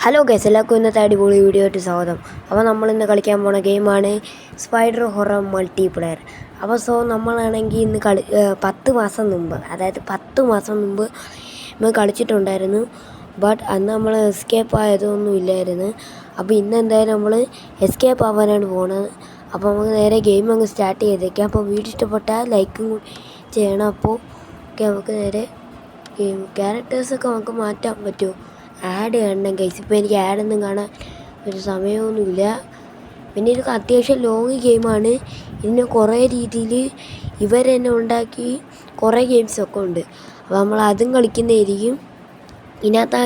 Hello guys, എല്ലാവർക്കും ഇന്നത്തെ അടിപൊളി വീഡിയോ ആയിട്ട് സ്വാഗതം. അപ്പോൾ നമ്മളിന്ന് കളിക്കാൻ പോണ ഗെയിമാണ് സ്പൈഡർ ഹൊറർ മൾട്ടിപ്ലെയർ. അപ്പോൾ നമ്മളാണെങ്കിൽ ഇന്ന് 10 മാസം മുമ്പ്, അതായത് 10 മാസം മുമ്പ് നമ്മൾ കളിച്ചിട്ടുണ്ടായിരുന്നു. ബട്ട് അന്ന് നമ്മൾ എസ്കേപ്പ് ആയതൊന്നും ഇല്ലായിരുന്നു. അപ്പോൾ ഇന്ന് എന്തായാലും നമ്മൾ എസ്കേപ്പ് ആവാനാണ് പോണത്. അപ്പോൾ നമുക്ക് നേരെ ഗെയിം അങ്ങ് സ്റ്റാർട്ട് ചെയ്തേക്കാം. അപ്പോൾ വീഡിയോ ഇഷ്ടപ്പെട്ടാൽ ലൈക്കും ചെയ്യണം. അപ്പോൾ നമുക്ക് നേരെ ക്യാരക്ടേഴ്സൊക്കെ നമുക്ക് മാറ്റാൻ പറ്റുമോ? ആഡ് കാണണം ഗൈസ്. ഇപ്പോൾ എനിക്ക് ആഡൊന്നും കാണാൻ ഒരു സമയമൊന്നുമില്ല. പിന്നെ ഇത് അത്യാവശ്യം ലോങ് ഗെയിമാണ്. ഇതിന് കുറേ രീതിയിൽ ഇവർ തന്നെ ഉണ്ടാക്കി കുറേ ഗെയിംസൊക്കെ ഉണ്ട്. അപ്പോൾ നമ്മൾ അതും കളിക്കുന്നതായിരിക്കും. ഇതിനകത്ത്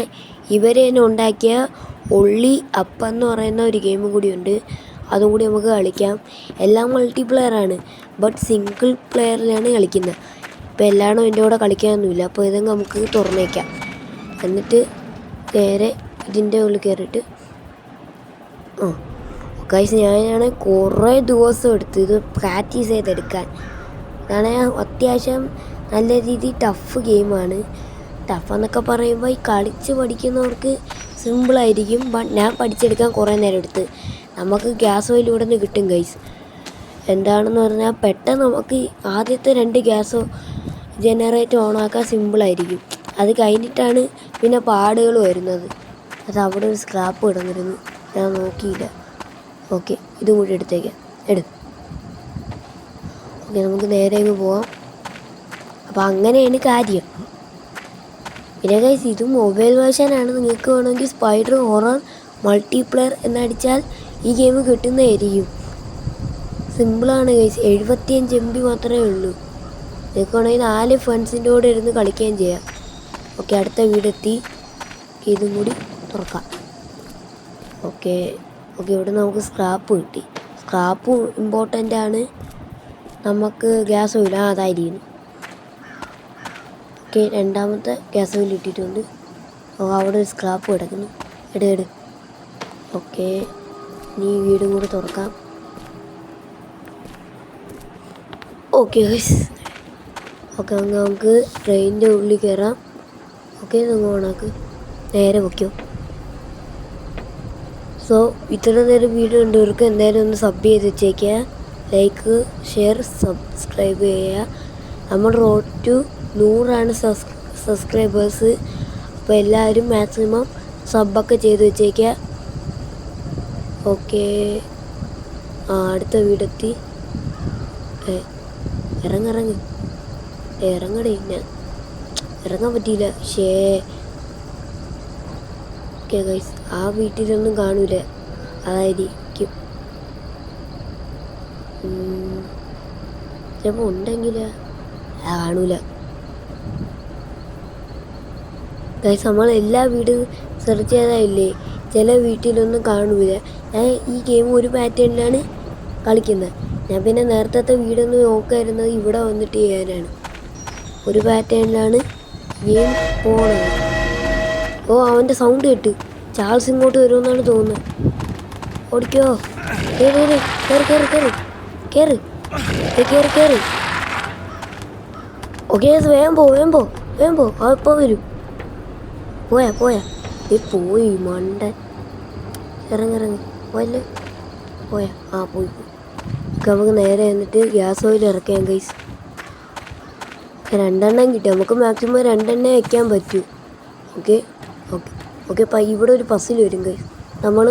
ഇവർ തന്നെ ഉണ്ടാക്കിയ ഒള്ളി അപ്പ് എന്ന് പറയുന്ന ഒരു ഗെയിമും കൂടിയുണ്ട്. അതും കൂടി നമുക്ക് കളിക്കാം. എല്ലാം മൾട്ടിപ്ലെയറാണ്, ബട്ട് സിംഗിൾ പ്ലെയറിലാണ് കളിക്കുന്നത്. ഇപ്പോൾ എല്ലാവരും എൻ്റെ കൂടെ കളിക്കാനൊന്നുമില്ല. അപ്പോൾ ഇതങ്ങ് നമുക്ക് തുറന്നേക്കാം. എന്നിട്ട് നേരെ ഇതിൻ്റെ ഉള്ളിൽ കയറിയിട്ട് ഗൈസ്, ഞാനാണ് കുറേ ദിവസം എടുത്ത് ഇത് പ്രാക്ടീസ് ചെയ്തെടുക്കാൻ. അതാണ് അത്യാവശ്യം നല്ല രീതിയിൽ ടഫ് ഗെയിമാണ്. ടഫ് എന്നൊക്കെ പറയുമ്പോൾ ഈ കളിച്ച് പഠിക്കുന്നവർക്ക് സിമ്പിളായിരിക്കും. ബട്ട് ഞാൻ പഠിച്ചെടുക്കാൻ കുറേ നേരം എടുത്ത്. നമുക്ക് ഗ്യാസ് ഓയിൽ ഇവിടെ നിന്ന് കിട്ടും ഗൈസ്. എന്താണെന്ന് പറഞ്ഞാൽ പെട്ടെന്ന് നമുക്ക് ആദ്യത്തെ 2 ഗ്യാസ് ജനറേറ്റർ ഓണാക്കാൻ സിമ്പിളായിരിക്കും. അത് കഴിഞ്ഞിട്ടാണ് പിന്നെ പാടുകൾ വരുന്നത്. അത് അവിടെ ഒരു സ്ക്രാപ്പ് കിടന്നിരുന്നു, ഞാൻ നോക്കിയില്ല. ഓക്കെ, ഇതും കൂടി എടുത്തേക്കാം. ഓക്കെ, നമുക്ക് നേരെ അങ്ങ് പോവാം. അപ്പോൾ അങ്ങനെയാണ് കാര്യം. പിന്നെ ഗൈസ്, ഇത് മൊബൈൽ വേർഷനാണ്. നിങ്ങൾക്ക് വേണമെങ്കിൽ സ്പൈഡർ ഹൊറർ മൾട്ടിപ്ലെയർ എന്നടിച്ചാൽ ഈ ഗെയിം കിട്ടുന്നതായിരിക്കും. സിമ്പിളാണ് ഗൈസ്. 75 MB മാത്രമേ ഉള്ളൂ. നിങ്ങൾക്ക് വേണമെങ്കിൽ 4 ഫ്രണ്ട്സിൻ്റെ കൂടെ ഇരുന്ന് കളിക്കുകയും ചെയ്യാം. ഓക്കെ, അടുത്ത വീടെത്തി. ഇതും കൂടി തുറക്കാം. ഓക്കെ, ഇവിടെ നമുക്ക് സ്ക്രാപ്പ് കിട്ടി. സ്ക്രാപ്പ് ഇമ്പോർട്ടൻ്റ് ആണ്. നമുക്ക് ഗ്യാസ് ഓയിൽ അതായിരിക്കുന്നു. ഓക്കെ, രണ്ടാമത്തെ ഗ്യാസ് ഓയിൽ ഇട്ടിട്ടുണ്ട്. അവിടെ ഒരു സ്ക്രാപ്പ് കിടക്കുന്നു. എടു. ഓക്കെ, ഇനി വീടും കൂടി തുറക്കാം. ഓക്കെ നമുക്ക് ട്രെയിനിൻ്റെ ഉള്ളിൽ കയറാം. ഓക്കെ, നിങ്ങൾ ഓണാക്ക്. നേരെ വയ്ക്കോ. ഇത്ര നേരം വീഡിയോ കണ്ടവർക്ക് എന്തായാലും ഒന്ന് സബ് ചെയ്ത് വെച്ചേക്കുക. ലൈക്ക്, ഷെയർ, സബ്സ്ക്രൈബ് ചെയ്യുക. നമ്മൾ റോഡ് ടു 100 സബ്സ്ക്രൈബേഴ്സ്. അപ്പോൾ എല്ലാവരും മാക്സിമം സബ്ബൊക്കെ ചെയ്ത് വെച്ചേക്കുക. ഓക്കെ, അടുത്ത വീടെത്തി. ഇറങ്ങടേ. ഞാൻ ഇറങ്ങാൻ പറ്റിയില്ല. ഓക്കെ ഗൈസ്, ആ വീട്ടിലൊന്നും കാണൂല. അതായിരിക്കും ചിലപ്പോൾ ഉണ്ടെങ്കിൽ കാണൂല ഗൈസ്. നമ്മൾ എല്ലാ വീടും സെർച്ച് ചെയ്താലില്ലേ, ചില വീട്ടിലൊന്നും കാണൂല. ഞാൻ ഈ ഗെയിം ഒരു പാറ്റേണിലാണ് കളിക്കുന്നത്. ഞാൻ പിന്നെ നേരത്തെ വീടൊന്നും നോക്കായിരുന്നത് ഇവിടെ വന്നിട്ട് ചെയ്യാനാണ്. ഒരു പാറ്റേണിലാണ് ഗെയിം പോണത്. അവൻ്റെ സൗണ്ട് കേട്ട് ചാൾസ് ഇങ്ങോട്ട് വരുമെന്നാണ് തോന്നുന്നത്. ഓടിക്കോ. കേറ്. ഓക്കെ, വേഗം പോ. അപ്പോൾ വരും. പോയാ പോയി മണ്ടൻ. ഇറങ്ങി പോയല്ലേ. പോയി. നമുക്ക് നേരെ എന്നിട്ട് ഗ്യാസ് ഓയിൽ ഇറക്കാം ഗൈസ്. 2 കിട്ടി. നമുക്ക് മാക്സിമം 2 വയ്ക്കാൻ പറ്റൂ. ഓക്കെ. ഇവിടെ ഒരു പസിൽ വരും ഗൈസ്. നമ്മൾ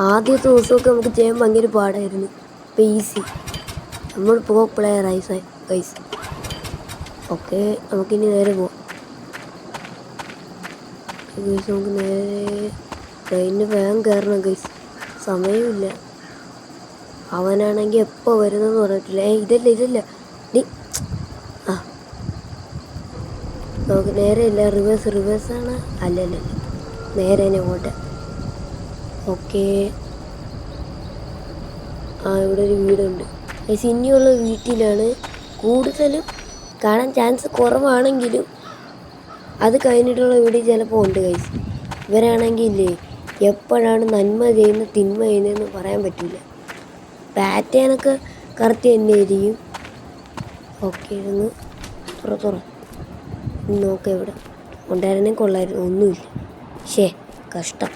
ആദ്യത്തെ ദിവസമൊക്കെ നമുക്ക് ചെയ്യാൻ ഭയങ്കര പാടായിരുന്നു. ഇപ്പോൾ ഈസി. നമ്മൾ പ്ലെയറായി ഗൈസ്. ഓക്കെ, നമുക്കിനി നേരെ പോവാം ഗൈസ്. നമുക്ക് നേരെ ട്രെയിനിന് വേഗം കയറണം ഗൈസ്. സമയമില്ല. അവനാണെങ്കിൽ എപ്പോൾ വരുന്നതെന്ന് പറഞ്ഞിട്ടില്ല. ഇതല്ല നമുക്ക് നേരെ ഇല്ല. റിവേഴ്സാണ്. അല്ല, നേരെ തന്നെ പോട്ടെ. ഓക്കെ, ഇവിടെ ഒരു വീടുണ്ട്. ഇനിയുള്ള വീട്ടിലാണ് കൂടുതലും കാണാൻ ചാൻസ് കുറവാണെങ്കിലും അത് കഴിഞ്ഞിട്ടുള്ള വീട് ചിലപ്പോൾ ഉണ്ട് ഗൈസ്. ഇവരാണെങ്കിൽ ഇല്ലേ, എപ്പോഴാണ് നന്മ ചെയ്യുന്നത് തിന്മ ചെയ്യുന്നതെന്ന് പറയാൻ പറ്റില്ല. പാറ്റേണൊക്കെ കറക്റ്റ് തന്നെ ആയിരിക്കും. ഓക്കെ, ഇതൊന്ന് തുറ നോക്കാം. ഇവിടെ ഉണ്ടായിരുന്നെങ്കിൽ കൊള്ളായിരുന്നു. ഒന്നുമില്ല. കഷ്ടം.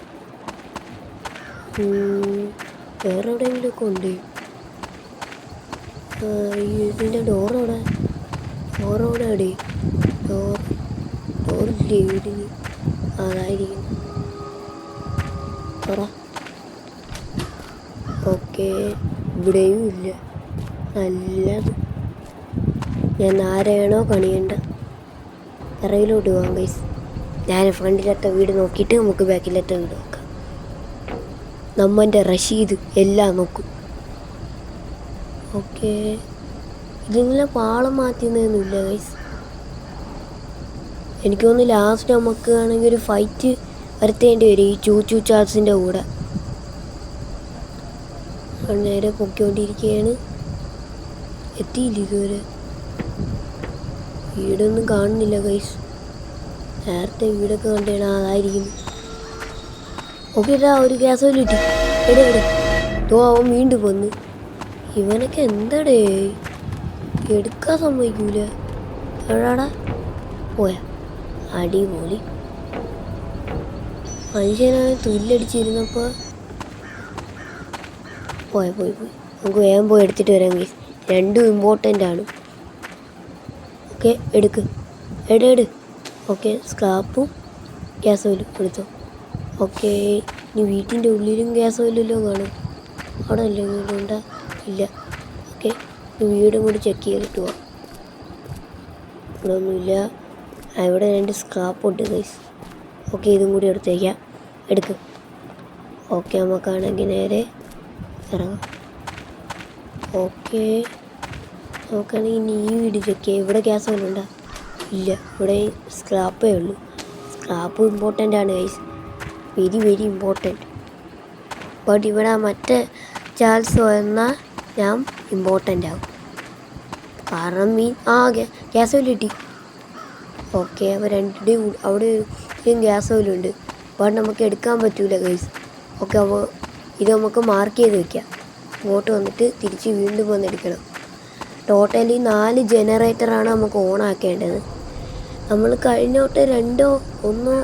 വേറെ എവിടെയെങ്കിലുമൊക്കെ ഉണ്ട്. ഇതിൻ്റെ ഡോറോടെ അടി ഡോറില്ലേ വീടിന്? അതായിരിക്കും. പറ. ഓക്കെ, ഇവിടെയും ഇല്ല. നല്ലത്. ഞാൻ ആരെയാണോ കണിയേണ്ട പിറകിലോട്ട് പോകാം ഗൈസ്. ഞാൻ ഫ്രണ്ടിലത്തെ വീട് നോക്കിയിട്ട് നമുക്ക് ബാക്കിലത്തെ വീട് നോക്കാം. നമ്മൻ്റെ റഷീദ് എല്ലാം നോക്കും. ഓക്കെ, ഇതിങ്ങനെ പാളം മാറ്റുന്നതൊന്നുമില്ല ഗൈസ്. എനിക്ക് തോന്നുന്നു ലാസ്റ്റ് നമുക്ക് ആണെങ്കിൽ ഒരു ഫൈറ്റ് വരുത്തേണ്ടി വരും ഈ ചൂച്ചു ചാൾസിൻ്റെ കൂടെ. നേരെ പൊക്കിക്കൊണ്ടിരിക്കുകയാണ്. എത്തിയില്ല ഇതുവരെ. വീടൊന്നും കാണുന്നില്ല ഗൈസ്. നേരത്തെ വീടൊക്കെ കണ്ടാണ്. അതായിരിക്കുന്നു. ഓക്കെ, ഒരു ഗ്യാസ് ഓയിൽ കിട്ടി. എവിടെ അവൻ വീണ്ടും വന്ന്. ഇവനൊക്കെ എന്താടേ എടുക്കാൻ സമ്മതിക്കൂല. എവിടാടാ പോയ? അടിപൊളി. മനുഷ്യനാണ് തുല്ലടിച്ചിരുന്നപ്പോൾ പോയി. നമുക്ക് വേഗം പോയി എടുത്തിട്ട് വരാം ഗൈസ്. രണ്ടും ഇമ്പോർട്ടൻ്റ് ആണ്. ഓക്കെ, എടുക്ക്. ഓക്കെ, സ്ക്രാപ്പും ഗ്യാസ് ഓയിലും എടുത്തോ. ഓക്കെ, ഇനി വീട്ടിൻ്റെ ഉള്ളിലും ഗ്യാസ് ഓയിലല്ലോ കാണും. അവിടെ അല്ലേ വീടുണ്ടാ? ഇല്ല. ഓക്കെ, വീടും കൂടി ചെക്ക് ചെയ്തിട്ട് പോവാം. ഇവിടെ ഒന്നുമില്ല. ഇവിടെ 2 സ്ക്രാപ്പുണ്ട് ഗൈസ്. ഓക്കെ, ഇതും കൂടി എടുത്തേക്കാം. എടുക്കും. ഓക്കെ, നമുക്കാണെങ്കിൽ നേരെ ഇറങ്ങാം. ഓക്കെ, നമുക്കാണെങ്കിൽ ഇനി ഈ വീട് ചെക്ക് ചെയ്യാം. ഇവിടെ ഗ്യാസ് ഓയിൽ ഉണ്ടോ? ഇല്ല. ഇവിടെ സ്ക്രാപ്പേ ഉള്ളൂ. സ്ക്രാപ്പ് ഇമ്പോർട്ടൻ്റ് ആണ് ഗൈസ്. Very important. ബട്ട് ഇവിടെ മറ്റേ ചാൾസ് വന്നാൽ ഞാൻ ഇമ്പോർട്ടൻ്റ് ആവും. കാരണം ഗ്യാസ് ഓയിൽ കിട്ടി. ഓക്കെ, അപ്പോൾ രണ്ടിൻ്റെയും അവിടെ ഗ്യാസ് ഓയിലുണ്ട്. ബട്ട് നമുക്ക് എടുക്കാൻ പറ്റൂല ഗൈസ്. ഓക്കെ, അപ്പോൾ ഇത് നമുക്ക് മാർക്ക് ചെയ്ത് വയ്ക്കാം. ഇങ്ങോട്ട് വന്നിട്ട് തിരിച്ച് വീണ്ടും വന്നെടുക്കണം. ടോട്ടലി 4 ജനറേറ്ററാണ് നമുക്ക് ഓണാക്കേണ്ടത്. നമ്മൾ കഴിഞ്ഞോട്ട് 2 or 1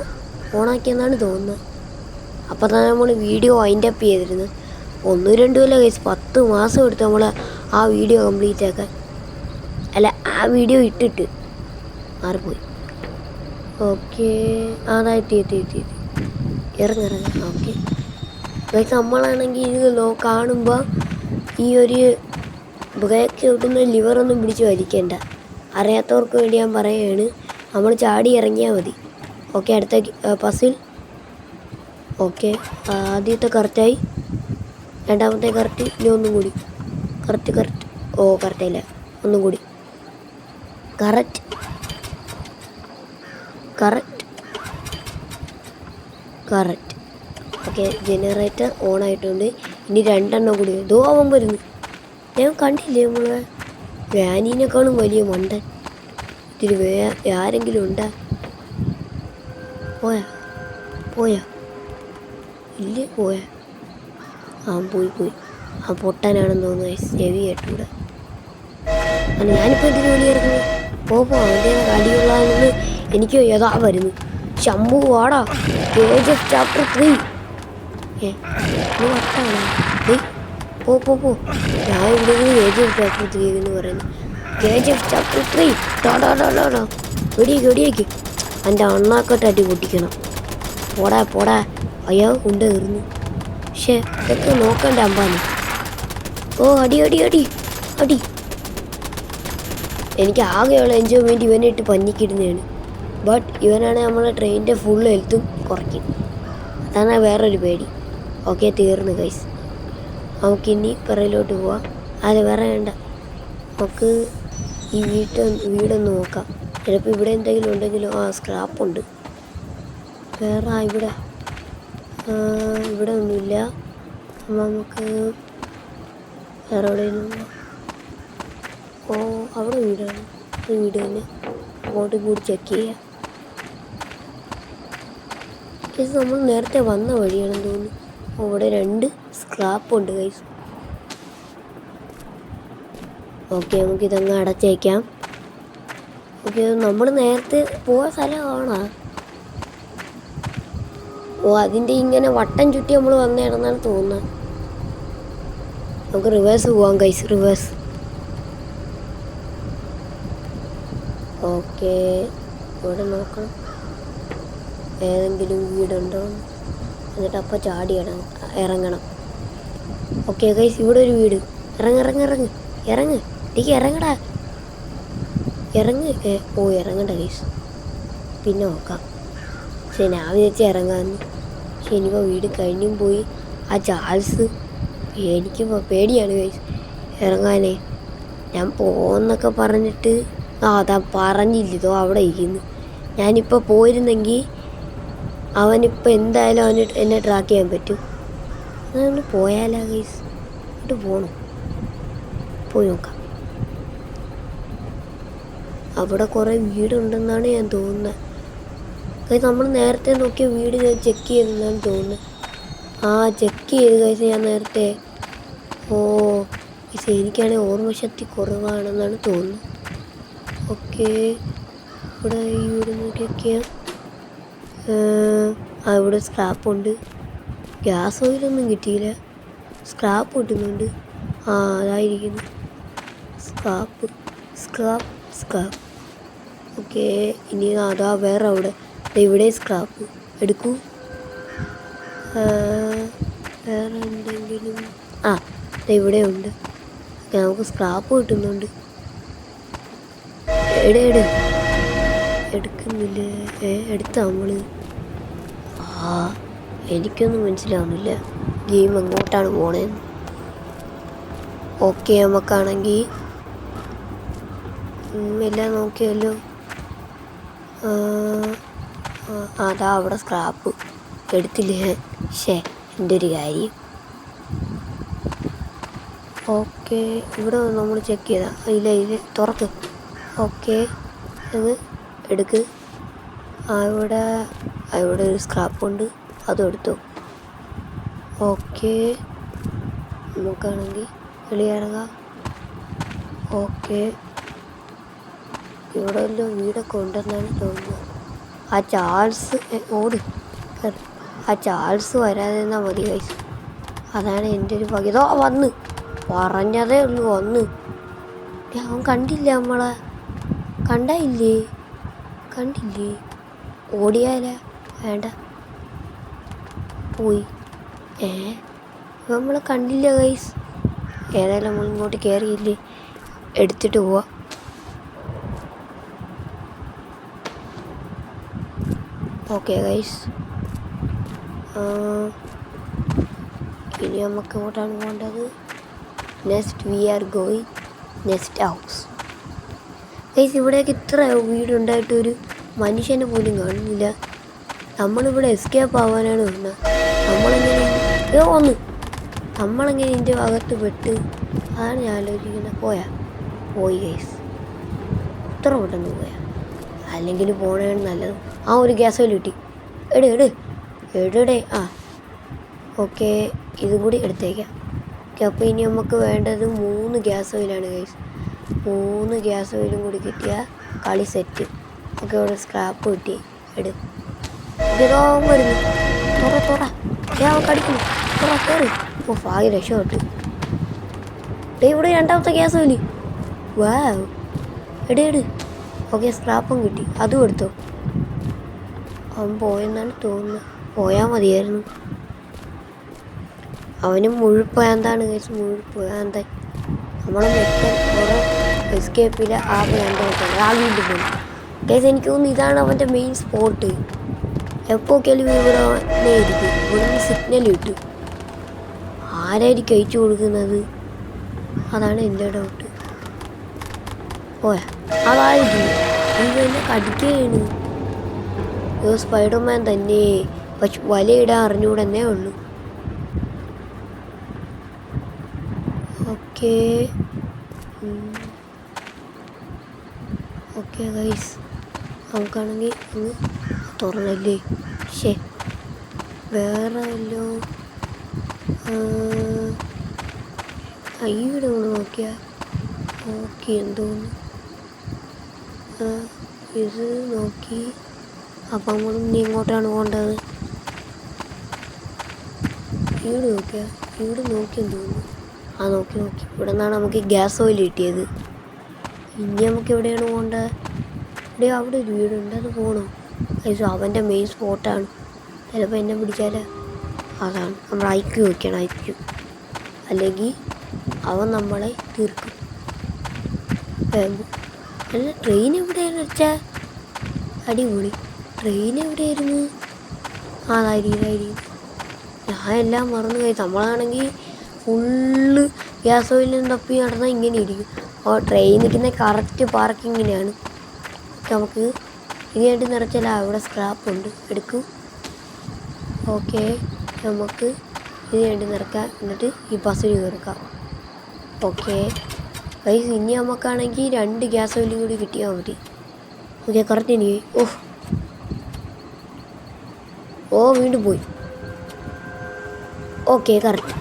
ഓണാക്കിയെന്നാണ് തോന്നുന്നത്. അപ്പോൾ തന്നെ നമ്മൾ വീഡിയോ വൈൻഡ് അപ്പ് ചെയ്തിരുന്നു. 1 2 അല്ല ഗൈസ്, 10 മാസം എടുത്ത് നമ്മൾ ആ വീഡിയോ കംപ്ലീറ്റ് ആക്കാൻ. അല്ല, ആ വീഡിയോ ഇട്ടിട്ട് മാറിപ്പോയി. ഓക്കെ, എത്തി ഇറങ്ങ. ഓക്കെ ഗൈസ്, നമ്മളാണെങ്കിൽ ഇത് കാണുമ്പോൾ ഈ ഒരു ബ്രേക്ക് കിട്ടുന്ന ലിവറൊന്നും പിടിച്ച് വലിക്കേണ്ട. അറിയാത്തവർക്ക് വേണ്ടി ഞാൻ പറയുകയാണ്. നമ്മൾ ചാടി ഇറങ്ങിയാൽ മതി. ഓക്കെ, അടുത്ത പസിൽ. ഓക്കെ, ആദ്യത്തെ കറക്റ്റായി. രണ്ടാമത്തെ കറക്റ്റ്. ഇനി ഒന്നും കൂടി. കറക്റ്റ്. കറക്റ്റായില്ല. ഒന്നും കൂടി. കറക്റ്റ്. ഓക്കെ, ജനറേറ്റർ ഓൺ ആയിട്ടുണ്ട്. ഇനി 2 എണ്ണം കൂടി. അവൻ വരുന്നു. ഞാൻ കണ്ടില്ലേ നമ്മളെ വാനിനേക്കാളും വലിയ മണ്ടൻ. ഇതിൽ ആരെങ്കിലും ഉണ്ടാ? പോയാ ഇല്ല. പോയി. ആ പൊട്ടാനാണെന്ന് തോന്നുന്നു. ചെവി കേട്ടൂടെ. ഞാനിപ്പോൾ എന്തിനു വേണ്ടിയായിരുന്നു? അവൻ്റെ അടിയുള്ളതെന്ന് എനിക്ക് യഥാ വരുന്നു. ശംഭു വാടാ. KGF Chapter 3. വട്ടാണ്. പോ. ഞാൻ ഇവിടെ KGF Chapter 3 എന്ന് പറയുന്നു. KGF Chapter 3. വെടിയേക്ക്. എൻ്റെ അണ്ണാക്കട്ട് അടി പൊട്ടിക്കണം. പോടാ. അയ്യോ കൊണ്ട് കയറുന്നു. പക്ഷേ ഇതൊക്കെ നോക്കണ്ട അമ്പാന്. അടി. എനിക്ക് ആകെയുള്ള എൻജോയ്മെൻറ്റ് ഇവനെ ഇട്ട് പഞ്ഞിക്കിടുന്നതാണ്. ബട്ട് ഇവനാണ് നമ്മളെ ട്രെയിനിൻ്റെ ഫുൾ ഹെൽത്തും കുറയ്ക്കും. അതാണ് വേറൊരു പേടി. ഓക്കെ, തീർന്നു ഗൈസ്. നമുക്കിനി പിറയിലോട്ട് പോവാം. അത് വേറെ വേണ്ട. നമുക്ക് ഈ വീടൊന്ന് നോക്കാം. ചിലപ്പോൾ ഇവിടെ എന്തെങ്കിലും ഉണ്ടെങ്കിലോ. സ്ക്രാപ്പുണ്ട്. വേറെ ഇവിടെ ഒന്നുമില്ല. നമുക്ക് വേറെ എവിടെയെങ്കിലും. അവിടെ വീടാണ്. വീട് തന്നെ. അങ്ങോട്ടും കൂടി ചെക്ക് ചെയ്യാം. ഇത് നമ്മൾ നേരത്തെ വന്ന വഴിയാണെന്ന് തോന്നുന്നു. അവിടെ 2 സ്ക്രാപ്പുണ്ട് ഗൈസ്. ഓക്കെ, നമുക്കിതങ്ങ് അടച്ചേക്കാം. ഓക്കെ, നമ്മൾ നേരത്തെ പോയ സ്ഥലമാണോ? ഓ അതിൻ്റെ ഇങ്ങനെ വട്ടം ചുറ്റി നമ്മൾ വന്നേടെന്നാണ് തോന്നുന്നത്. നമുക്ക് റിവേഴ്സ് പോവാം ഗൈസ്, റിവേഴ്സ്. ഓക്കെ, ഇവിടെ നോക്കണം ഏതെങ്കിലും വീടുണ്ടോ, എന്നിട്ട് അപ്പം ചാടി ഇറങ്ങണം. ഓക്കെ ഗൈസ്, ഇവിടെ ഒരു വീട്. ഇറങ്ങ് എനിക്ക് ഇറങ്ങടാ, ഇറങ്ങ്. ഓ ഇറങ്ങണ്ട ഗൈസ്, പിന്നെ നോക്കാം. പക്ഷെ ഞാൻ വിചാരിച്ച ഇറങ്ങാമെന്ന്. പക്ഷെ ഇനിയിപ്പോൾ വീട് കഴിഞ്ഞും പോയി. ആ ചാൾസ് എനിക്കിപ്പോൾ പേടിയാണ് ഗൈസ് ഇറങ്ങാനേ. ഞാൻ പോകുന്നൊക്കെ പറഞ്ഞിട്ട് അതാ പറഞ്ഞില്ലതോ അവിടെ ഇരിക്കുന്നു. ഞാനിപ്പോൾ പോയിരുന്നെങ്കിൽ അവനിപ്പോൾ എന്തായാലും അവന് എന്നെ ട്രാക്ക് ചെയ്യാൻ പറ്റും. അതൊന്ന് പോയാലാ ഗൈസ്, ഇട്ട് പോകണം. പോയി നോക്കാം. അവിടെ കുറേ വീടുണ്ടെന്നാണ് ഞാൻ തോന്നുന്നത്. ഗൈസ് നമ്മൾ നേരത്തെ നോക്കിയ വീട് ഞാൻ ചെക്ക് ചെയ്തെന്നാണ് തോന്നുന്നത്. ആ ചെക്ക് ചെയ്ത് ഗൈസ് ഞാൻ നേരത്തെ. ഓ ഗൈസ് എനിക്കാണെങ്കിൽ ഓർമ്മശക്തി കുറവാണെന്നാണ് തോന്നുന്നത്. ഓക്കെ, ഇവിടെ ഈ വീട് നോക്കിയൊക്കെയാ. ഇവിടെ സ്ക്രാപ്പുണ്ട്. ഗ്യാസ് ഓയിലൊന്നും കിട്ടിയില്ല, സ്ക്രാപ്പ് കിട്ടുന്നുണ്ട്. അതായിരിക്കുന്നു സ്ക്രാപ്പ്. ഓക്കെ, ഇനി അതാ വേറെ അവിടെ ഇവിടെ സ്ക്രാപ്പ് എടുക്കൂ. വേറെ എന്തെങ്കിലും ഇവിടെ ഉണ്ട്. നമുക്ക് സ്ക്രാപ്പ് കിട്ടുന്നുണ്ട്. എടുക്കുന്നില്ല. എടുത്താ നമ്മൾ എനിക്കൊന്നും മനസ്സിലാവുന്നില്ല ഗെയിം എങ്ങോട്ടാണ് പോണേന്ന്. ഓക്കെ, നമുക്കാണെങ്കിൽ എല്ലാം നോക്കിയല്ലോ. അതാ അവിടെ സ്ക്രാപ്പ് എടുത്തില്ലേ. എൻ്റെ ഒരു കാര്യം. ഓക്കെ, ഇവിടെ നമ്മൾ ചെക്ക് ചെയ്താ ഇല്ല തുറക്ക്. ഓക്കെ, അത് എടുക്ക്. ഇവിടെ ഒരു സ്ക്രാപ്പുണ്ട്, അതും എടുത്തു. ഓക്കെ, നമുക്കാണെങ്കിൽ വെളിയിറങ്ങാം. ഓക്കെ, ഇവിടെ വല്ല വീടൊക്കെ ഉണ്ടെന്നാണ് തോന്നുന്നത്. ആ ചാൾസ് ആ ചാൾസ് വരാതെ നിന്നാൽ മതി ഗൈസ്. അതാണ് എൻ്റെ ഒരു ഭാഗ്യം. വന്ന് പറഞ്ഞതേ ഉള്ളൂ വന്ന്. അവൻ കണ്ടില്ല, നമ്മളെ കണ്ടില്ലേ? ഓടിയാല വേണ്ട, പോയി. നമ്മളെ കണ്ടില്ല ഗൈസ്. ഏതായാലും നമ്മൾ ഇങ്ങോട്ട് കയറിയില്ലേ, എടുത്തിട്ട് പോവാ. ഓക്കെ ഗൈസ്, ഇനി നമുക്ക് എങ്ങോട്ടാണ് പോകേണ്ടത്? We are going next house. Guys, ഇവിടേക്ക് ഇത്ര വീടുണ്ടായിട്ട് ഒരു മനുഷ്യനെ പോലും കാണുന്നില്ല. നമ്മളിവിടെ എസ്കേപ്പ് ആവാനാണ് വന്നത്. നമ്മളെങ്ങനെ ഇതിൻ്റെ അകത്ത് പെട്ട്, അതാണ് ഞാൻ ആലോചിക്കുന്നത്. പോയി ഗൈസ്, ഇത്ര പെട്ടെന്ന് പോയാ. അല്ലെങ്കിൽ പോണതാണ് നല്ലത്. ഒരു ഗ്യാസ് ഓയിൽ കിട്ടി. എടേ. ഓക്കെ, ഇതും കൂടി എടുത്തേക്കാം. ഓക്കെ, അപ്പോൾ ഇനി നമുക്ക് വേണ്ടത് 3 ഗ്യാസ് ഓയിലാണ് ഗൈസ്. 3 ഗ്യാസ് ഓയിലും കൂടി കിട്ടിയാൽ കളി സെറ്റ്. ഓക്കെ, ഇവിടെ സ്ക്രാപ്പ് കിട്ടി. വരുന്നു. കടിക്കുന്നു. കയറി. ഭാഗ്യ രക്ഷപ്പെട്ടു. ഇവിടെ 2ാമത്തെ ഗ്യാസ് ഓയിൽ. എട്. ഓക്കെ, സ്ക്രാപ്പും കിട്ടി, അതും എടുത്തോ. അവൻ പോയെന്നാണ് തോന്നുന്നത്. പോയാൽ മതിയായിരുന്നു. അവന് മുഴുപ്പോയാന്താണ് കഴിച്ച് മുഴുപ്പോയാന്താൻ. നമ്മളെ ഓരോ എസ്കേപ്പിൽ വീണ്ടും പോകും കേസ്. എനിക്ക് തോന്നുന്നു ഇതാണ് അവൻ്റെ മെയിൻ സ്പോട്ട്. എപ്പോൾ കേൾവി ഇവിടെ ഇരിക്കും. ഇവിടെ സിഗ്നൽ കിട്ടും. ആരായിരിക്കും അയച്ചു കൊടുക്കുന്നത്? അതാണ് എൻ്റെ ഡൗട്ട്. അതായിരിക്കും എന്നെ കടിക്കുകയാണ്. സ്പൈഡർമാൻ തന്നെ, പക്ഷെ വലയിടാൻ അറിഞ്ഞുകൂടെന്നേ ഉള്ളൂ. ഓക്കെ ഗൈസ്, നമുക്കാണെങ്കിൽ ഒന്ന് തുറന്നല്ലേ. വേറെ വല്ലോ ഇവിടെ കൊണ്ട് നോക്കിയാൽ ഓക്കെ എന്തോന്ന് ഇത് നോക്കി. അപ്പം നമ്മൾ ഇനി എങ്ങോട്ടാണ് പോകേണ്ടത്? ഇവിടെ നോക്കിയാ ഇവിടെ നോക്കിയെന്ന് തോന്നുന്നു. ആ നോക്കി ഇവിടെ നിന്നാണ് നമുക്ക് ഗ്യാസ് ഓയിൽ കിട്ടിയത്. ഇനി നമുക്ക് എവിടെയാണ് പോകേണ്ടത്? ഇവിടെ അവിടെ ഒരു വീടുണ്ട്, അത് പോകണോ? കഴിച്ചു അവൻ്റെ മെയിൻ സ്പോട്ടാണ്. ചിലപ്പോൾ എന്നെ പിടിച്ചാൽ അതാണ് നമ്മൾ ഐക്യു വയ്ക്കണം. ഐക്യു അല്ലെങ്കിൽ അവൻ നമ്മളെ തീർക്കും. അല്ല ട്രെയിൻ എവിടെയാണ് വെച്ചാൽ അടിപൊളി. ട്രെയിൻ എവിടെയായിരുന്നു? ഇതായിരിക്കും. ഞാൻ എല്ലാം മറന്നു കഴിച്ചു. നമ്മളാണെങ്കിൽ ഫുള്ള് ഗ്യാസ് ഓയിലിൽ തപ്പി നടന്നാൽ ഇങ്ങനെ ഇരിക്കും. അപ്പോൾ ട്രെയിൻ നിൽക്കുന്ന കറക്റ്റ് പാർക്കിങ്ങിനാണ്. നമുക്ക് ഇതിനായിട്ട് നിറച്ചാൽ അവിടെ സ്ക്രാപ്പുണ്ട്, എടുക്കും. ഓക്കെ, നമുക്ക് ഇതിനായിട്ട് നിറക്കാം. എന്നിട്ട് ഈ ബസ്സിൽ കയറുക്കാം. ഓക്കെ ഗൈസ്, ഇനി നമുക്കാണെങ്കിൽ 2 ഗ്യാസ് ഓയിലും കൂടി കിട്ടിയാൽ മതി. ഓക്കെ കറക്റ്റ് ഇനി ഓ വീണ്ടും പോയി. ഓക്കെ കറക്റ്റ്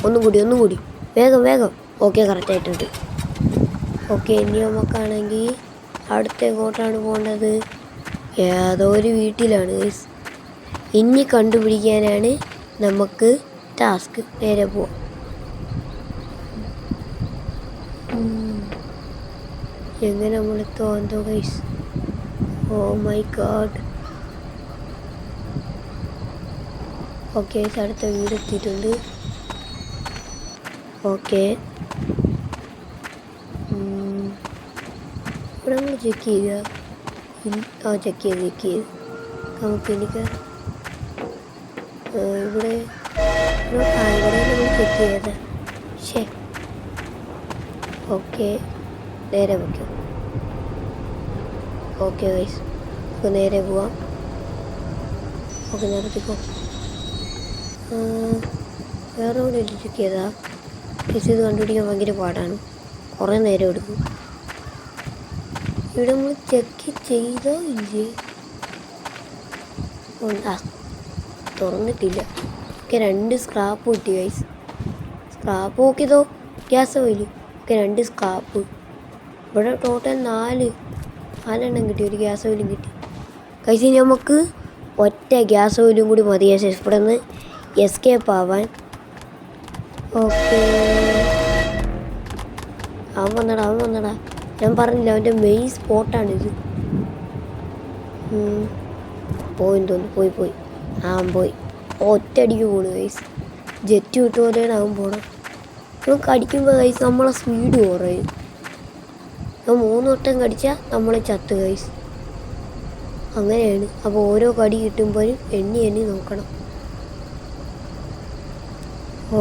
ഒന്നും കൂടി വേഗം. ഓക്കെ കറക്റ്റായിട്ടുണ്ട്. ഓക്കെ ഇനി നമുക്കാണെങ്കിൽ അടുത്ത എങ്ങോട്ടാണ് പോകേണ്ടത്? ഏതോ ഒരു വീട്ടിലാണ് ഗൈസ്. ഇനി കണ്ടുപിടിക്കാനാണ് നമുക്ക് ടാസ്ക്. നേരെ പോവാം. എങ്ങനെ നമ്മളെത്തോ എന്തോ guys. Oh my god. Okay അടുത്ത വീട് എത്തിയിട്ടുണ്ട്. ഓക്കെ ഇവിടെ നമ്മൾ ചെക്ക് ചെയ്യുക. ചെക്ക് ചെയ്ത് നമുക്ക് എനിക്ക് ഇവിടെ നമ്മൾ ചെക്ക് ചെയ്ത. ഓക്കെ നേരെ വയ്ക്കാം. ഓക്കെ ഗൈസ്, നമുക്ക് നേരെ പോവാം. ഓക്കെ നേരത്തേക്കോ വേറെ ഇവിടെ ചെക്ക് ചെയ്താൽ ഇത് കണ്ടുപിടിക്കാൻ ഭയങ്കര പാടാണ്, കുറേ നേരം എടുക്കും. ഇവിടെ നമ്മൾ ചെക്ക് ചെയ്തോ ഇല്ലേ? തുറന്നിട്ടില്ല. ഓക്കെ 2 സ്ക്രാപ്പ് കിട്ടി ഗൈസ്. സ്ക്രാപ്പ് നോക്കിയതോ ഗ്യാസ് ഓയിൽ. Okay 2 scrap. ഇവിടെ ടോട്ടൽ 4 കിട്ടി. ഒരു ഗ്യാസ് ഓയിലും കിട്ടി ഗൈസ്. ഇനി നമുക്ക് ഒറ്റ ഗ്യാസ് ഓയിലും കൂടി മതി ഇവിടെ നിന്ന് എസ്കേപ്പ് ആവാൻ. ഓക്കെ അവൻ വന്നടാ. ഞാൻ പറഞ്ഞില്ല അവൻ്റെ മെയിൻ സ്പോട്ടാണിത്. പോയെന്ന് തോന്നുന്നു. പോയി പോയി. ഒറ്റയടിക്ക് പോണു ഗൈസ്. ജെറ്റ് വിട്ടുപോലെയാണ് അവൻ പോണം. നമുക്ക് അടിക്കുമ്പോൾ ഗൈസ് നമ്മളെ സ്പീഡ് കുറയും. 3 വട്ടം കടിച്ചാൽ നമ്മൾ ചത്ത് ഗൈസ്. അങ്ങനെയാണ്. അപ്പോൾ ഓരോ കടി കിട്ടുമ്പോഴും എണ്ണി നോക്കണം.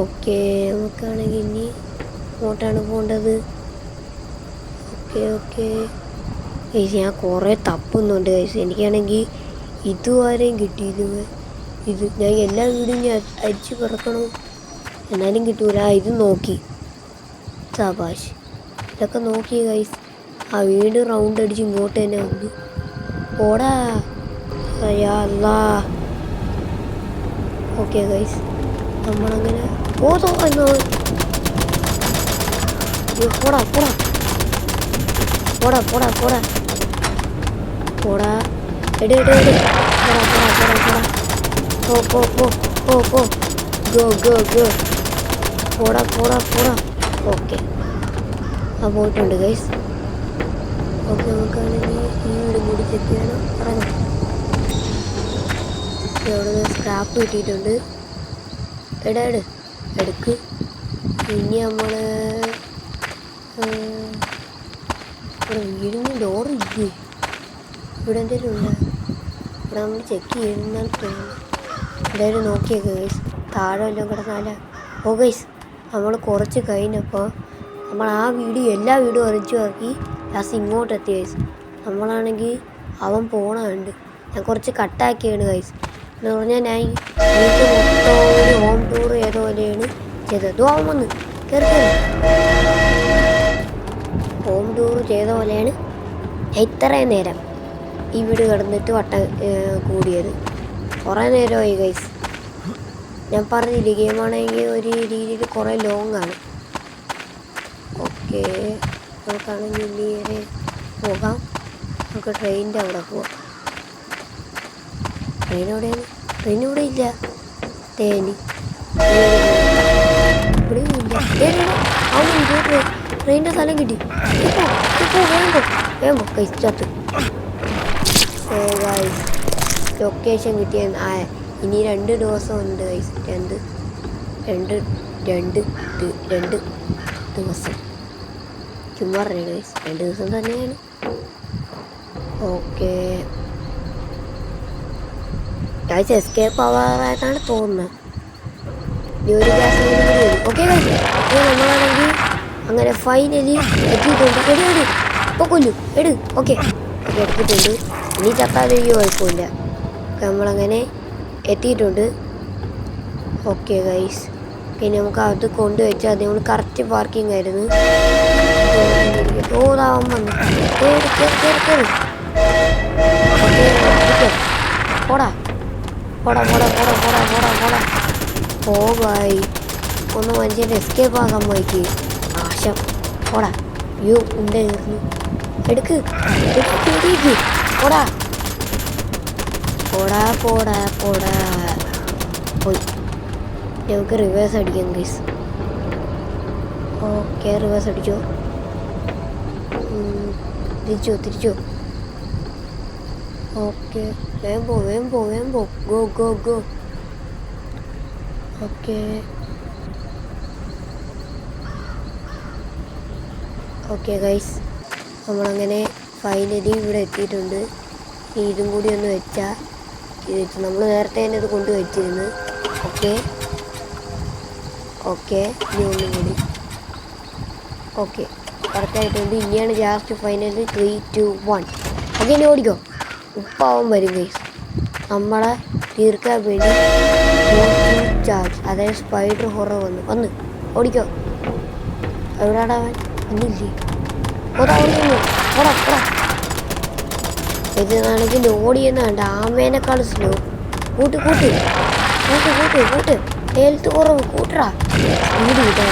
ഓക്കെ നമുക്കാണെങ്കിൽ ഇനി അങ്ങോട്ടാണ് പോകേണ്ടത്. ഓക്കെ ഗൈസ് ഞാൻ കുറേ തപ്പുന്നുണ്ട് ഗൈസ്. എനിക്കാണെങ്കിൽ ഇതുവരെയും കിട്ടിയില്ല. ഞാൻ എല്ലാ വീടും ഞാൻ അരിച്ച് പിറക്കണം, എന്നാലും കിട്ടൂല. ഇത് നോക്കി സബാഷ്, ഇതൊക്കെ നോക്കി ഗൈസ്. ആ വീട് റൗണ്ട് അടിച്ച് ഇങ്ങോട്ട് തന്നെ വന്നു. ഓടാ അല്ലാ. ഓക്കെ ഗൈസ് നമ്മളങ്ങനെ പോതോ എന്നോ. പോടാ എടേ ഗോ പോടാ. ഓക്കെ പോയിട്ടുണ്ട് ഗൈസ്. ഓക്കെ നമുക്കാണെങ്കിൽ ഈ വീട് കൂടി ചെക്ക് ചെയ്യണം. പറഞ്ഞു അവിടെ സ്ക്രാപ്പ് കിട്ടിയിട്ടുണ്ട്. എടുക്ക്. ഇനി നമ്മൾ വീടിന് ഡോറില്ലേ? ഇവിടെ എന്തെങ്കിലും ഉണ്ടോ? ഇവിടെ നമ്മൾ ചെക്ക് ചെയ്യുന്ന തോന്നുന്നു. എന്തായാലും നോക്കിയേക്ക് ഗൈസ്, താഴെ വല്ലതും കിടന്നാലോ. ഓ ഗൈസ് നമ്മൾ കുറച്ച് കഴിഞ്ഞപ്പോൾ നമ്മൾ ആ വീഡിയോ എല്ലാ വീടും അരിച്ചു നോക്കി ലാസ്റ്റ് ഇങ്ങോട്ടെത്തി ഗൈസ്. നമ്മളാണെങ്കിൽ അവൻ പോണുണ്ട്. ഞാൻ കുറച്ച് കട്ടാക്കിയാണ് ഗൈസ്. എന്ന് പറഞ്ഞാൽ ഞാൻ വീട്ടിൽ മൊത്തം ഒരു ഹോം ടൂർ ചെയ്ത പോലെയാണ് ചെയ്തത്. അവൻ വന്ന് കയറി ഹോം ടൂർ ചെയ്ത പോലെയാണ് ഇത്രയും നേരം ഈ വീട് കിടന്നിട്ട് കൂടിയത്. കുറേ നേരമായി ഗൈസ്. ഞാൻ പറഞ്ഞില്ലേ ഗെയിമാണെങ്കിൽ ഒരു രീതിയിൽ കുറേ ലോങ് ആണ്. ഓക്കെ നമുക്കാണെങ്കിൽ നേരെ പോകാം. നമുക്ക് ട്രെയിനിൻ്റെ അവിടെ പോവാം. ട്രെയിൻ എവിടെയാണ്? ട്രെയിൻ ഇവിടെ ഇല്ല. തേനി ഇവിടെയും ഇല്ല. അവൻ ട്രെയിനിൻ്റെ സ്ഥലം കിട്ടി. വേമ്പോ കഴിച്ചത്ത് ലൊക്കേഷൻ കിട്ടിയ ഇനി 2 ദിവസം ഉണ്ട് ഗൈസ്. രണ്ട് ദിവസം ചുമ്മാ പറഞ്ഞു ഗൈസ്. 2 ദിവസം തന്നെയാണ്. ഓക്കെ ഗൈസ് എസ്കേപ്പ് ആവാറായിട്ടാണ് തോന്നുന്നത്. ഒരു ഗ്യാസ് ഓക്കെ ഗൈസ്. നമ്മളാണെങ്കിൽ അങ്ങനെ ഫൈനലി എത്തിയിട്ടുണ്ട്. എടി ഇപ്പോൾ കൊല്ലും ഓക്കെ എടുത്തിട്ടുണ്ട്. ഇനി ചത്താലൊരു കുഴപ്പമില്ല. നമ്മളങ്ങനെ എത്തിയിട്ടുണ്ട്. Okay guys. പിന്നെ നമുക്ക് അത് കൊണ്ടുവച്ചാൽ അത് നമ്മൾ കറക്റ്റ് പാർക്കിംഗ് ആയിരുന്നു. ഓതാവാൻ വന്നു പോടാ ഓ ബായ്. ഒന്ന് മനുഷ്യൻ്റെ എസ്കേപ്പ് ആകാൻ സമ്മതിക്ക്. നാശം പോടാ. യോ ഉണ്ടായിരുന്നു. എടുക്ക് പോടാ പോയി. നമുക്ക് റിവേഴ്സ് അടിക്കാം ഗൈസ്. ഓക്കെ റിവേഴ്സ് അടിച്ചോ. തിരിച്ചോ. ഓക്കെ വേഗം പോ. ഗോ. Okay guys. നമ്മളങ്ങനെ ഫൈനലി ഇവിടെ എത്തിയിട്ടുണ്ട്. ഇതും കൂടി ഒന്ന് വെച്ചാൽ നമ്മൾ നേരത്തെ തന്നെ ഇത് കൊണ്ട് വെച്ചിരുന്നു. ഓക്കെ ഇനി ഒന്നും കൂടി. ഓക്കെ കറക്റ്റായിട്ടുണ്ട്. ഇനിയാണ് ലാസ്റ്റ് ഫൈനൽ. 3, 2, 1. ഓക്കെ ഇനി ഓടിക്കോ. ഉപ്പാവാൻ വരും ഗൈസ്. നമ്മളെ തീർക്കാൻ വേണ്ടി ചാർജ് അതായത് സ്പൈഡർ ഹൊറർ വന്ന് ഓടിക്കോ. എവിടെയാണ് അവൻ? വന്നില്ലേ? ഇതാണെങ്കിൽ ഓടിയെന്നാണ്ട് ആമേനേക്കാൾ സ്ലോ. കൂട്ട് ഹെൽത്ത് കുറവ് കൂട്ടറാ. സ്പീഡ് കിട്ടാൻ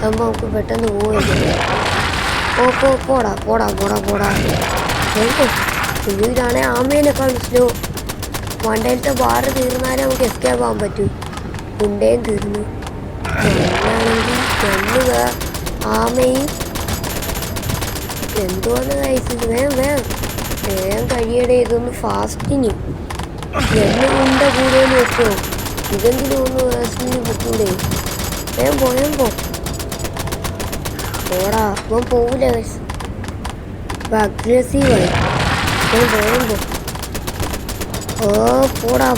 ആകുമ്പോൾ നമുക്ക് പെട്ടെന്ന് പോവുകയില്ല. പോടാ ഇതാണെ ആമേനേക്കാൾ സ്ലോ. മണ്ടയിലത്തെ ബാറ് തീർന്നാലേ നമുക്ക് എസ്കേപ്പ് ആകാൻ പറ്റൂ. ഉണ്ടേയും തീർന്നു. ആണെങ്കിൽ ആമയും എന്തുവാന്ന് കഴിച്ചത്. വേഗം കഴിയടേ. ഇതൊന്ന് ഫാസ്റ്റിന് ഉണ്ട കൂടുതൽ വെച്ചോ. ഇതെങ്കിലും ഒന്ന് ഫാസ്റ്റിന് പറ്റൂടെ. വേഗം പോ. പോടാ ഇപ്പം പോവില്ല ഗൈസ്. അഗ്രസീവായി. വേഗം പോ. പോടാ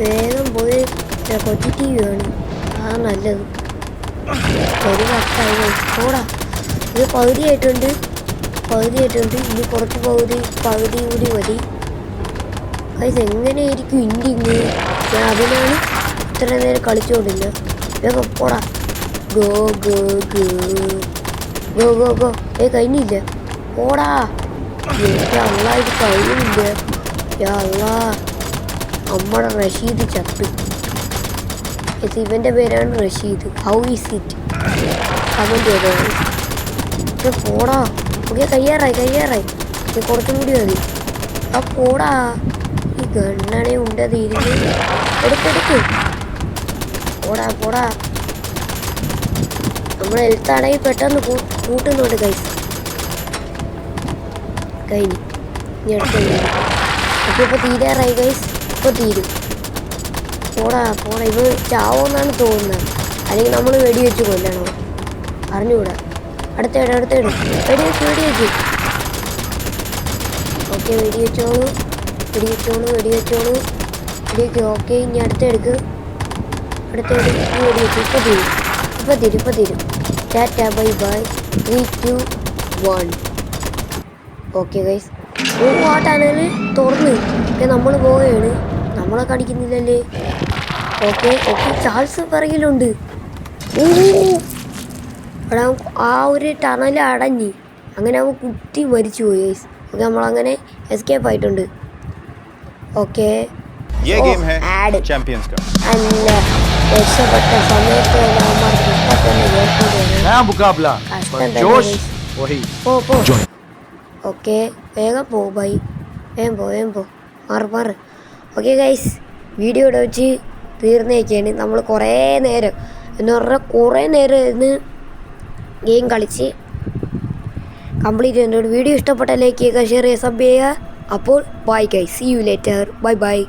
വേഗം പോയി. കൊച്ചി TV വേണം. നല്ലത്. ഒരു വർഷമായി ഗൈസ്. പോടാ. ഇത് പകുതിയായിട്ടുണ്ട്. ഇനി കുറച്ച് പകുതി കൂടി മതി ഗൈസ്. എങ്ങനെയായിരിക്കും ഇൻഡിങ്? ഞാൻ അതിനാണ് ഇത്ര നേരം കളിച്ചുകൊണ്ടില്ല. വേഗം പോടാ. ഗോ കഴിഞ്ഞില്ല. പോടാ. അല്ല ഇത് കഴിയുന്നില്ല. നമ്മുടെ റഷീദ് ചത്ത്. ഇവൻ്റെ പേരാണ് Rasheed. How is it? Comment ചെയ്തോ. പോടാ. ഓക്കെ കഴിയാറായി. കുറച്ചും കൂടി മതി. പോടാ. ഈ ഗണ്ണാണെ ഉണ്ടത് ഇരുന്ന് എടുക്ക്. പോടാ. നമ്മുടെ ഹെൽത്താണെങ്കിൽ പെട്ടെന്ന് കൂട്ടുന്നുണ്ട് ഗൈസ്. കഴിഞ്ഞു. ഇനി അടുത്ത ഇപ്പോൾ തീരാറായി ഗൈസ്. ഇപ്പോൾ തീരും. പോടാ. ഇവ ചാവോന്നാണ് തോന്നുന്നത്. അല്ലെങ്കിൽ നമ്മൾ വെടിവെച്ച് കൊല്ലണോ അറിഞ്ഞുകൂടാ. അടുത്തേട് വെടിവെച്ച്. ഓക്കെ വെടിവെച്ചോളൂ. ഓക്കെ ഇനി അടുത്തെടുക്ക്. വെടിവെച്ച്. ഇപ്പം തീരും. ടാറ്റ ബൈ 3, 2, 1. Okay guys. ആ ടണൽ തുറന്ന്. നമ്മൾ പോവുകയാണ്. നമ്മളെ കടിക്കുന്നില്ലല്ലേ. Okay Charles പിറകിലുണ്ട്. ആ ഒരു ടണൽ അടഞ്ഞ് അങ്ങനെ അവൻ കുത്തി മരിച്ചു പോയി ഗൈസ്. ഓക്കെ നമ്മളങ്ങനെ എസ്കേപ്പ് ആയിട്ടുണ്ട്. ഓക്കെ ആഡ് അല്ല രക്ഷപ്പെട്ട സമയത്ത് ഓക്കെ വേഗം പോ ബൈ. വേഗം പോ. മാറ്. ഓക്കെ ഗൈസ്, വീഡിയോ ഇവിടെ വെച്ച് തീർന്നേക്കാണ്. നമ്മൾ കുറേ നേരം എന്ന് പറഞ്ഞാൽ കുറേ നേരം ഇന്ന് ഗെയിം കളിച്ച് കംപ്ലീറ്റ് ചെയ്യുന്നുണ്ട്. വീഡിയോ ഇഷ്ടപ്പെട്ട ലൈക്ക് ചെയ്യുക, ഷെയർ ചെയ്യുക, സബ് ചെയ്യുക. അപ്പോൾ bye guys, see you later, bye by.